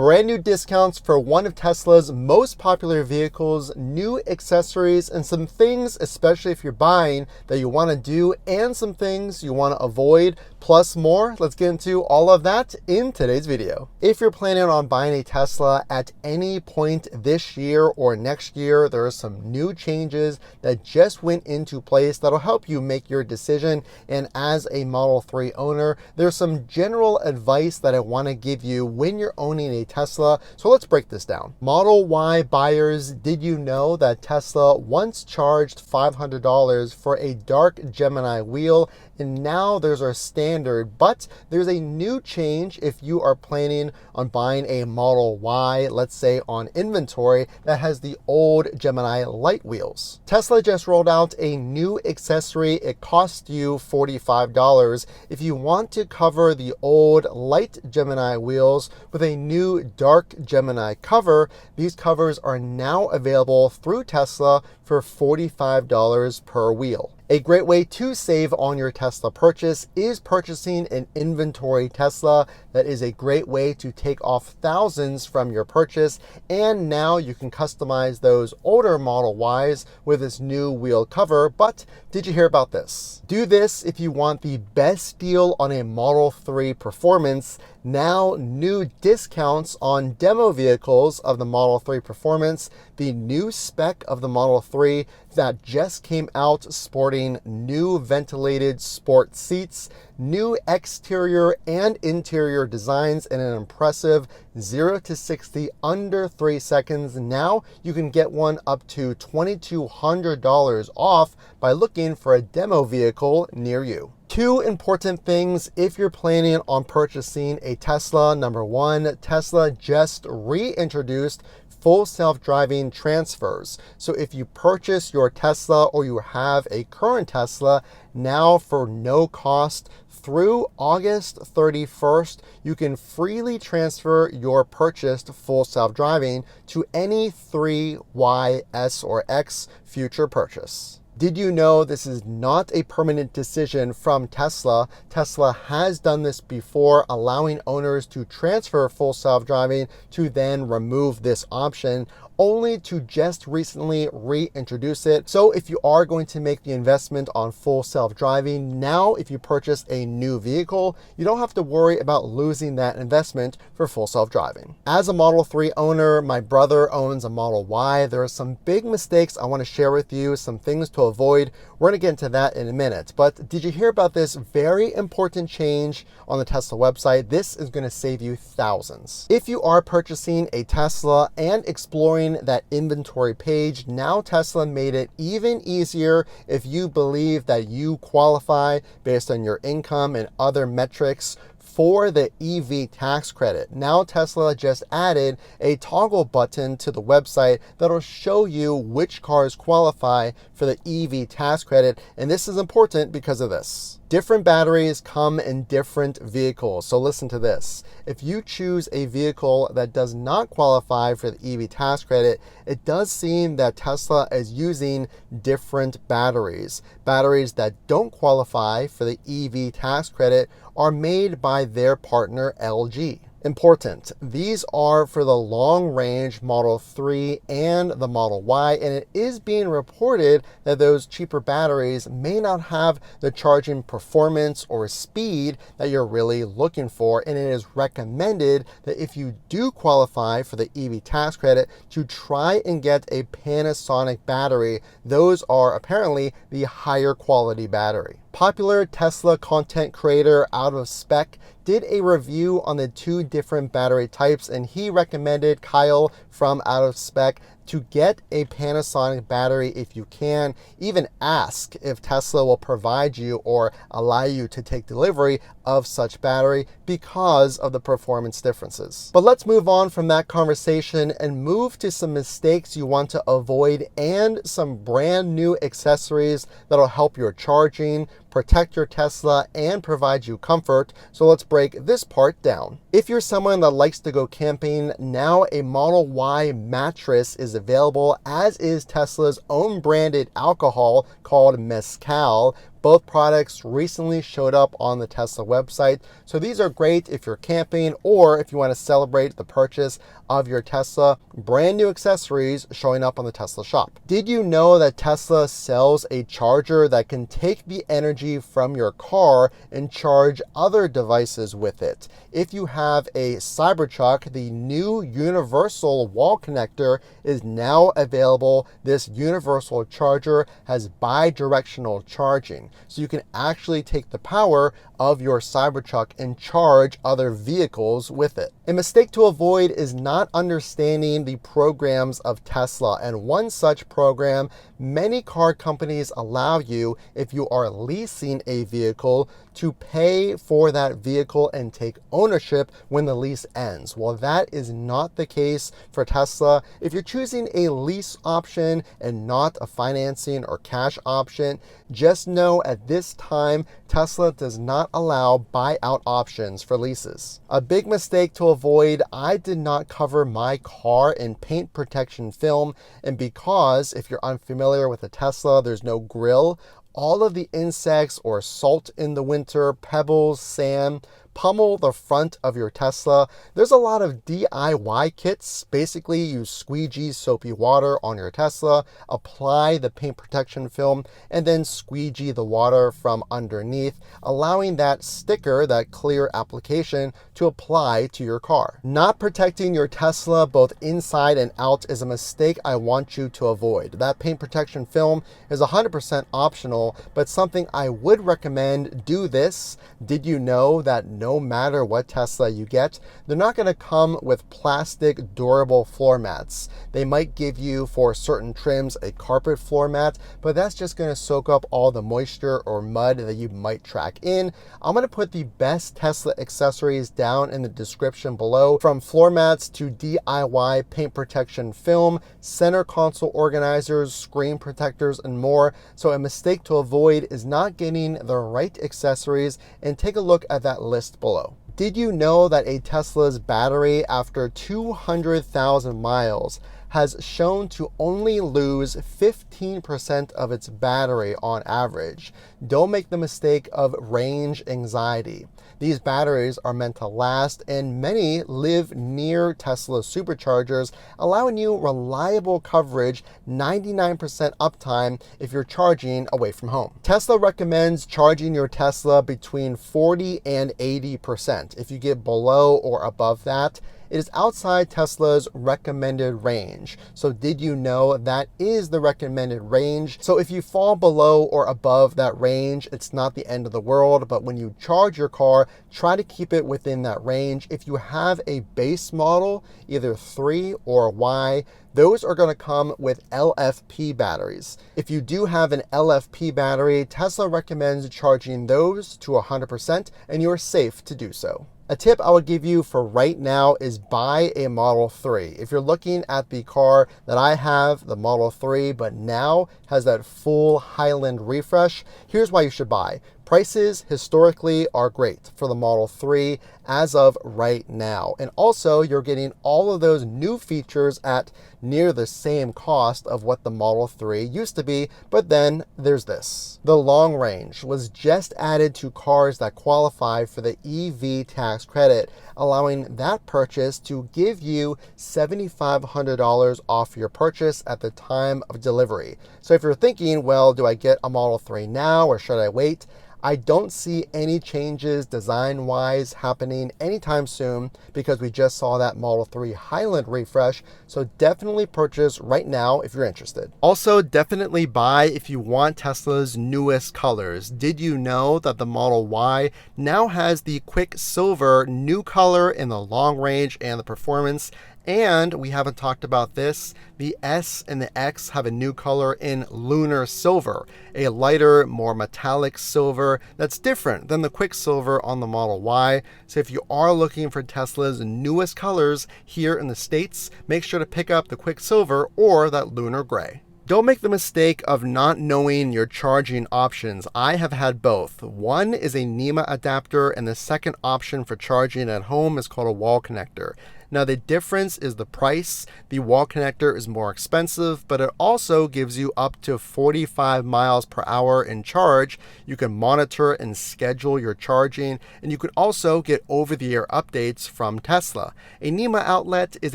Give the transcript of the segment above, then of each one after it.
Brand new discounts for one of Tesla's most popular vehicles, new accessories, and some things, especially if you're buying, that you want to do, and some things you want to avoid, plus more. Let's get into all of that in today's video. If you're planning on buying a Tesla at any point this year or next year, there are some new changes that just went into place that'll help you make your decision. And as a Model 3 owner, there's some general advice that I want to give you when you're owning a Tesla. So let's break this down. Model Y buyers, did you know that Tesla once charged $500 for a dark Gemini wheel, and now there's our standard, but there's a new change if you are planning on buying a Model Y, let's say on inventory, that has the old Gemini light wheels. Tesla just rolled out a new accessory. It costs you $45 if you want to cover the old light Gemini wheels with a new dark Gemini cover. These covers are now available through Tesla for $45 per wheel. A great way to save on your Tesla purchase is purchasing an inventory Tesla. That is a great way to take off thousands from your purchase, and now you can customize those older Model Ys with this new wheel cover. But did you hear about this? Do this if you want the best deal on a Model 3 Performance. Now new discounts on demo vehicles of the Model 3 Performance, the new spec of the Model 3 that just came out sporting new ventilated sport seats, new exterior and interior designs, and an impressive 0 to 60 under 3 seconds. Now you can get one up to $2,200 off by looking for a demo vehicle near you. Two important things if you're planning on purchasing a Tesla. Number one, Tesla just reintroduced full self-driving transfers. So if you purchase your Tesla or you have a current Tesla, now for no cost through August 31st, you can freely transfer your purchased full self-driving to any 3Y, S, or X future purchase. Did you know this is not a permanent decision from Tesla? Tesla has done this before, allowing owners to transfer full self-driving to then remove this option, only to just recently reintroduce it. So if you are going to make the investment on full self-driving, now if you purchase a new vehicle, you don't have to worry about losing that investment for full self-driving. As a Model 3 owner, my brother owns a Model Y. There are some big mistakes I want to share with you, some things to avoid. We're going to get into that in a minute. But did you hear about this very important change on the Tesla website? This is going to save you thousands. If you are purchasing a Tesla and exploring that inventory page, now Tesla made it even easier if you believe that you qualify based on your income and other metrics for the EV tax credit. Now Tesla just added a toggle button to the website that'll show you which cars qualify for the EV tax credit, and this is important because of this. Different batteries come in different vehicles. So listen to this. If you choose a vehicle that does not qualify for the EV tax credit, it does seem that Tesla is using different batteries. Batteries that don't qualify for the EV tax credit are made by their partner LG. Important. These are for the long-range Model 3 and the Model Y, and it is being reported that those cheaper batteries may not have the charging performance or speed that you're really looking for, and it is recommended that if you do qualify for the EV tax credit, to try and get a Panasonic battery. Those are apparently the higher quality battery. Popular Tesla content creator Out of Spec did a review on the two different battery types, and he recommended Kyle from Out of Spec to get a Panasonic battery if you can. Even ask if Tesla will provide you or allow you to take delivery of such battery because of the performance differences. But let's move on from that conversation and move to some mistakes you want to avoid and some brand new accessories that'll help your charging, protect your Tesla, and provide you comfort. So let's break this part down. If you're someone that likes to go camping, now a Model Y mattress is available, as is Tesla's own branded alcohol called Mezcal. Both products recently showed up on the Tesla website. So these are great if you're camping or if you want to celebrate the purchase of your Tesla. Brand new accessories showing up on the Tesla shop. Did you know that Tesla sells a charger that can take the energy from your car and charge other devices with it? If you have a Cybertruck, the new universal wall connector is now available. This universal charger has bi-directional charging, so you can actually take the power of your Cybertruck and charge other vehicles with it. A mistake to avoid is not understanding the programs of Tesla, and one such program many car companies allow you, if you are leasing a vehicle, to pay for that vehicle and take ownership when the lease ends. Well, that is not the case for Tesla. If you're choosing a lease option and not a financing or cash option, just know at this time, Tesla does not allow buyout options for leases. A big mistake to avoid, I did not cover my car in paint protection film, and because if you're unfamiliar with a Tesla, there's no grill. All of the insects or salt in the winter, pebbles, sand, pummel the front of your Tesla. There's a lot of DIY kits. Basically, you squeegee soapy water on your Tesla, apply the paint protection film, and then squeegee the water from underneath, allowing that sticker, that clear application, to apply to your car. Not protecting your Tesla both inside and out is a mistake I want you to avoid. That paint protection film is 100% optional, but something I would recommend. Do this. Did you know that no matter what Tesla you get, they're not going to come with plastic durable floor mats? They might give you, for certain trims, a carpet floor mat, but that's just going to soak up all the moisture or mud that you might track in. I'm going to put the best Tesla accessories down in the description below, from floor mats to DIY paint protection film, center console organizers, screen protectors, and more. So a mistake to avoid is not getting the right accessories, and take a look at that list below. Did you know that a Tesla's battery after 200,000 miles has shown to only lose 15% of its battery on average? Don't make the mistake of range anxiety. These batteries are meant to last, and many live near Tesla superchargers, allowing you reliable coverage, 99% uptime if you're charging away from home. Tesla recommends charging your Tesla between 40 and 80%. If you get below or above that, it is outside Tesla's recommended range. So did you know that is the recommended range? So if you fall below or above that range, it's not the end of the world, but when you charge your car, try to keep it within that range. If you have a base model, either 3 or Y, those are going to come with LFP batteries. If you do have an LFP battery, Tesla recommends charging those to 100%, and you're safe to do so. A tip I would give you for right now is buy a Model 3. If you're looking at the car that I have, the Model 3, but now has that full Highland refresh, here's why you should buy. Prices historically are great for the Model 3 as of right now. And also you're getting all of those new features at near the same cost of what the Model 3 used to be. But then there's this. The long range was just added to cars that qualify for the EV tax credit, allowing that purchase to give you $7,500 off your purchase at the time of delivery. So if you're thinking, well, do I get a Model 3 now or should I wait? I don't see any changes design-wise happening anytime soon because we just saw that Model 3 Highland refresh. So definitely purchase right now if you're interested. Also, definitely buy if you want Tesla's newest colors. Did you know that the Model Y now has the Quicksilver new color in the long range and the performance? And we haven't talked about this, the S and the X have a new color in Lunar Silver, a lighter, more metallic silver that's different than the Quicksilver on the Model Y. So if you are looking for Tesla's newest colors here in the States, make sure to pick up the Quicksilver or that Lunar Gray. Don't make the mistake of not knowing your charging options. I have had both. One is a NEMA adapter, and the second option for charging at home is called a wall connector. Now the difference is the price. The wall connector is more expensive, but it also gives you up to 45 miles per hour in charge. You can monitor and schedule your charging, and you could also get over-the-air updates from Tesla. A NEMA outlet is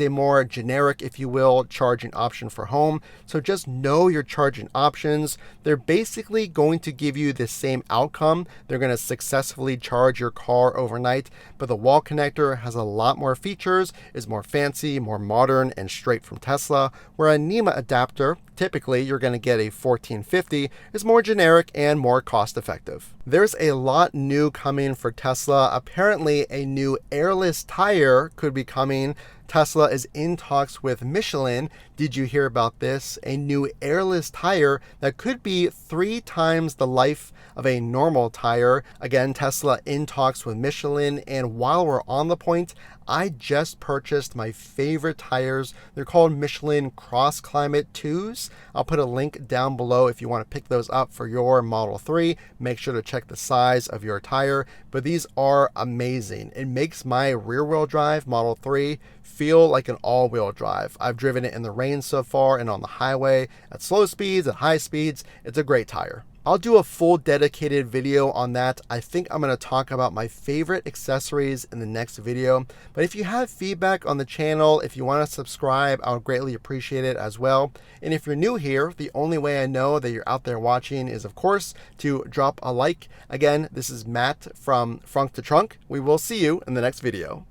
a more generic, if you will, charging option for home. So just know your charging options. They're basically going to give you the same outcome. They're going to successfully charge your car overnight, but the wall connector has a lot more features, is more fancy, more modern, and straight from Tesla, where a NEMA adapter, typically you're going to get a 1450, is more generic and more cost effective. There's a lot new coming for Tesla. Apparently a new airless tire could be coming. Tesla is in talks with Michelin. Did you hear about this? A new airless tire that could be 3 times the life of a normal tire. Again, Tesla in talks with Michelin. And while we're on the point, I just purchased my favorite tires. They're called Michelin Cross Climate 2s. I'll put a link down below if you want to pick those up for your Model 3. Make sure to check the size of your tire, but these are amazing. It makes my rear-wheel drive Model 3 feel like an all-wheel drive. I've driven it in the rain so far and on the highway at slow speeds, at high speeds. It's a great tire. I'll do a full dedicated video on that. I think I'm going to talk about my favorite accessories in the next video. But if you have feedback on the channel, if you want to subscribe, I would greatly appreciate it as well. And if you're new here, the only way I know that you're out there watching is, of course, to drop a like. Again, this is Matt from Frunk to Trunk. We will see you in the next video.